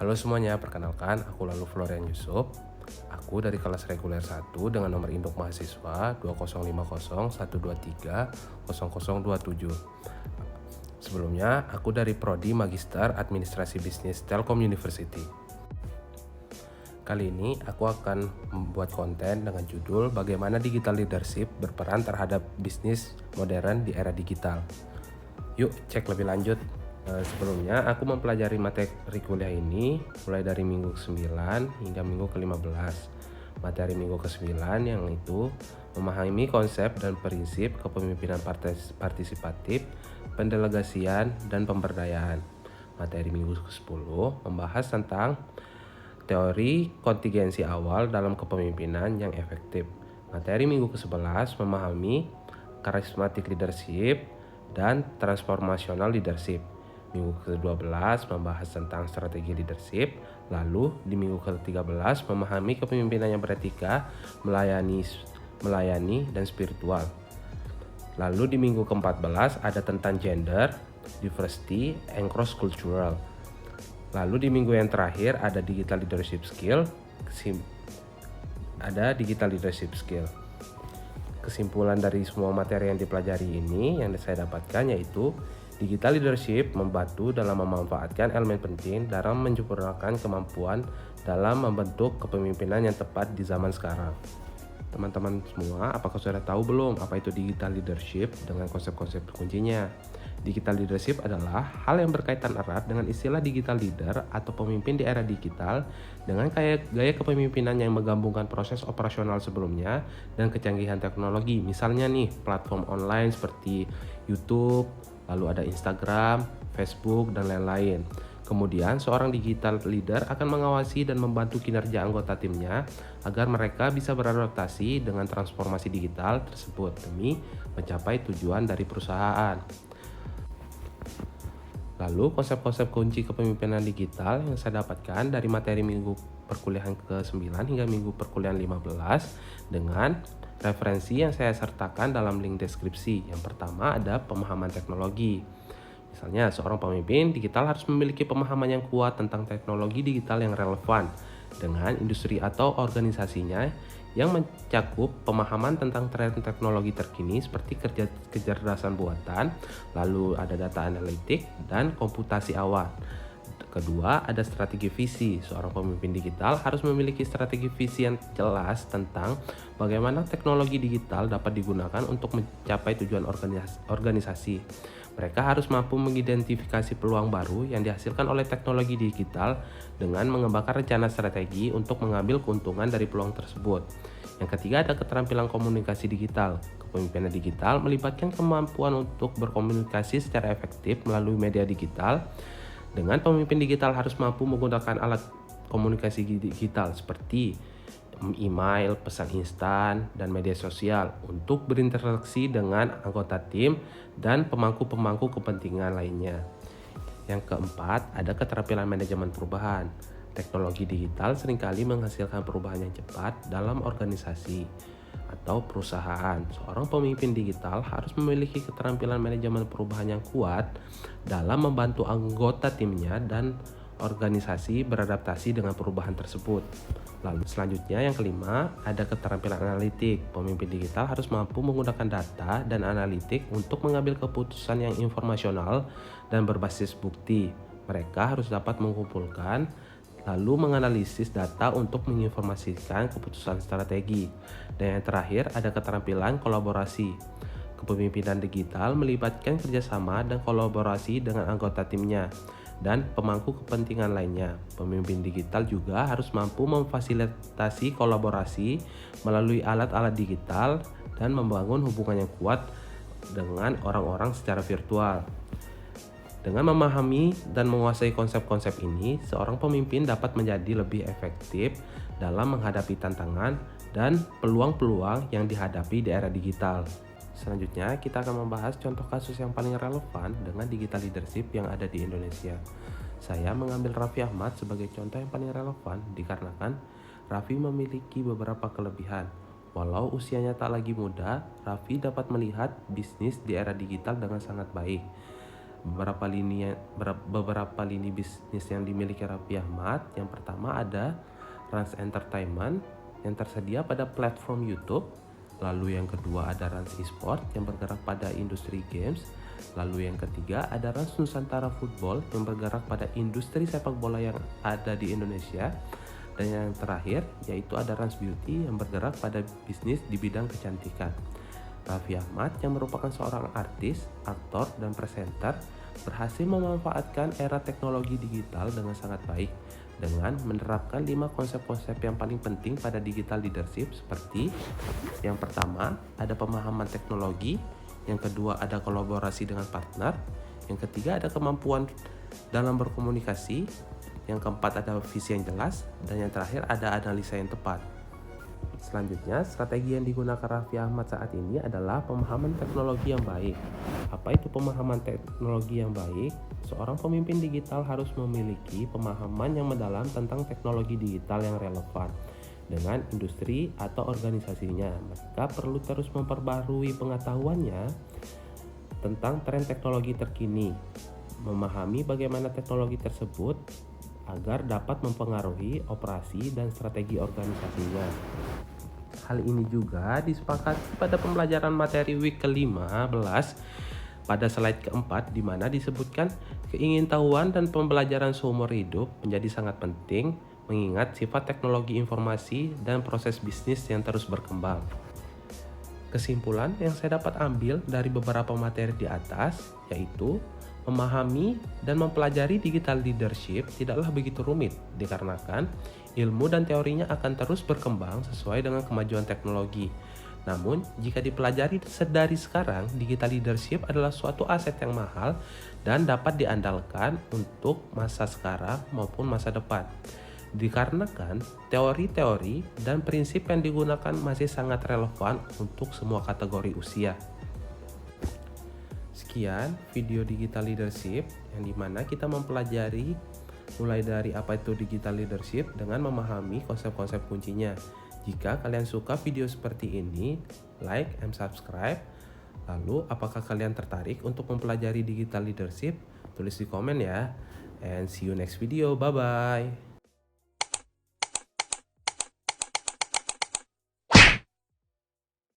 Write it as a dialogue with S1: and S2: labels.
S1: Halo semuanya, perkenalkan aku lalu Florian Yusuf. Aku dari kelas reguler 1 dengan nomor induk mahasiswa 205012300027. Sebelumnya, aku dari Prodi Magister Administrasi Bisnis Telkom University. Kali ini aku akan membuat konten dengan judul Bagaimana Digital Leadership Berperan Terhadap Bisnis Modern di Era Digital. Yuk cek lebih lanjut. Sebelumnya aku mempelajari materi kuliah ini mulai dari minggu ke-9 hingga minggu ke-15. Materi minggu ke-9 yang itu memahami konsep dan prinsip kepemimpinan partisipatif, pendelegasian, dan pemberdayaan. Materi minggu ke-10 membahas tentang teori kontingensi awal dalam kepemimpinan yang efektif. Materi minggu ke-11 memahami charismatic leadership dan transformational leadership. Minggu ke-12 membahas tentang strategi leadership. Lalu di minggu ke-13 memahami kepemimpinan yang beretika, melayani dan spiritual. Lalu di minggu ke-14 ada tentang gender, diversity, and cross-cultural. Lalu di minggu yang terakhir ada digital leadership skill. Kesimpulan dari semua materi yang dipelajari ini yang saya dapatkan yaitu digital leadership membantu dalam memanfaatkan elemen penting dalam menyempurnakan kemampuan dalam membentuk kepemimpinan yang tepat di zaman sekarang. Teman-teman semua, apakah sudah tahu belum apa itu digital leadership dengan konsep-konsep kuncinya? Digital leadership adalah hal yang berkaitan erat dengan istilah digital leader atau pemimpin di era digital dengan gaya kepemimpinan yang menggabungkan proses operasional sebelumnya dan kecanggihan teknologi. Misalnya nih, platform online seperti YouTube, lalu ada Instagram, Facebook, dan lain-lain. Kemudian, seorang digital leader akan mengawasi dan membantu kinerja anggota timnya agar mereka bisa beradaptasi dengan transformasi digital tersebut demi mencapai tujuan dari perusahaan. Lalu, konsep-konsep kunci kepemimpinan digital yang saya dapatkan dari materi minggu perkuliahan ke-9 hingga minggu perkuliahan 15 dengan referensi yang saya sertakan dalam link deskripsi. Yang pertama ada pemahaman teknologi. Misalnya, seorang pemimpin digital harus memiliki pemahaman yang kuat tentang teknologi digital yang relevan dengan industri atau organisasinya yang mencakup pemahaman tentang tren teknologi terkini seperti kecerdasan buatan, lalu ada data analitik, dan komputasi awal. Kedua, ada strategi visi. Seorang pemimpin digital harus memiliki strategi visi yang jelas tentang bagaimana teknologi digital dapat digunakan untuk mencapai tujuan organisasi. Mereka harus mampu mengidentifikasi peluang baru yang dihasilkan oleh teknologi digital dengan mengembangkan rencana strategi untuk mengambil keuntungan dari peluang tersebut. Yang ketiga ada keterampilan komunikasi digital. Kepemimpinan digital melibatkan kemampuan untuk berkomunikasi secara efektif melalui media digital. Dengan pemimpin digital harus mampu menggunakan alat komunikasi digital seperti email, pesan instan, dan media sosial untuk berinteraksi dengan anggota tim dan pemangku-pemangku kepentingan lainnya. Yang keempat, ada keterampilan manajemen perubahan. Teknologi digital seringkali menghasilkan perubahan yang cepat dalam organisasi atau perusahaan. Seorang pemimpin digital harus memiliki keterampilan manajemen perubahan yang kuat dalam membantu anggota timnya dan organisasi beradaptasi dengan perubahan tersebut. Lalu selanjutnya yang kelima, ada keterampilan analitik. Pemimpin digital harus mampu menggunakan data dan analitik untuk mengambil keputusan yang informasional dan berbasis bukti. Mereka harus dapat mengumpulkan lalu menganalisis data untuk menginformasikan keputusan strategi. Dan yang terakhir ada keterampilan kolaborasi. Kepemimpinan digital melibatkan kerjasama dan kolaborasi dengan anggota timnya dan pemangku kepentingan lainnya. Pemimpin digital juga harus mampu memfasilitasi kolaborasi melalui alat-alat digital dan membangun hubungan yang kuat dengan orang-orang secara virtual. Dengan memahami dan menguasai konsep-konsep ini, seorang pemimpin dapat menjadi lebih efektif dalam menghadapi tantangan dan peluang-peluang yang dihadapi di era digital. Selanjutnya, kita akan membahas contoh kasus yang paling relevan dengan digital leadership yang ada di Indonesia. Saya mengambil Raffi Ahmad sebagai contoh yang paling relevan dikarenakan Raffi memiliki beberapa kelebihan. Walau usianya tak lagi muda, Raffi dapat melihat bisnis di era digital dengan sangat baik. Beberapa lini bisnis yang dimiliki Raffi Ahmad. Yang pertama ada Rans Entertainment yang tersedia pada platform YouTube. Lalu yang kedua ada Rans Esport yang bergerak pada industri games. Lalu yang ketiga ada Rans Nusantara Football yang bergerak pada industri sepak bola yang ada di Indonesia. Dan yang terakhir yaitu ada Rans Beauty yang bergerak pada bisnis di bidang kecantikan. Raffi Ahmad yang merupakan seorang artis, aktor, dan presenter berhasil memanfaatkan era teknologi digital dengan sangat baik dengan menerapkan 5 konsep-konsep yang paling penting pada digital leadership seperti yang pertama ada pemahaman teknologi, yang kedua ada kolaborasi dengan partner, yang ketiga ada kemampuan dalam berkomunikasi, yang keempat ada visi yang jelas, dan yang terakhir ada analisa yang tepat. Selanjutnya, strategi yang digunakan Raffi Ahmad saat ini adalah pemahaman teknologi yang baik. Apa itu pemahaman teknologi yang baik? Seorang pemimpin digital harus memiliki pemahaman yang mendalam tentang teknologi digital yang relevan dengan industri atau organisasinya. Mereka perlu terus memperbarui pengetahuannya tentang tren teknologi terkini, memahami bagaimana teknologi tersebut agar dapat mempengaruhi operasi dan strategi organisasinya. Hal ini juga disepakati pada pembelajaran materi week ke-15 pada slide keempat, di mana disebutkan keingintahuan dan pembelajaran seumur hidup menjadi sangat penting mengingat sifat teknologi informasi dan proses bisnis yang terus berkembang. Kesimpulan yang saya dapat ambil dari beberapa materi di atas yaitu memahami dan mempelajari digital leadership tidaklah begitu rumit dikarenakan ilmu dan teorinya akan terus berkembang sesuai dengan kemajuan teknologi. Namun, jika dipelajari sedari sekarang, digital leadership adalah suatu aset yang mahal dan dapat diandalkan untuk masa sekarang maupun masa depan. Dikarenakan teori-teori dan prinsip yang digunakan masih sangat relevan untuk semua kategori usia. Sekian video digital leadership yang dimana kita mempelajari mulai dari apa itu digital leadership dengan memahami konsep-konsep kuncinya. Jika kalian suka video seperti ini, like and subscribe. Lalu apakah kalian tertarik untuk mempelajari digital leadership? Tulis di komen ya. And see you next video. Bye bye.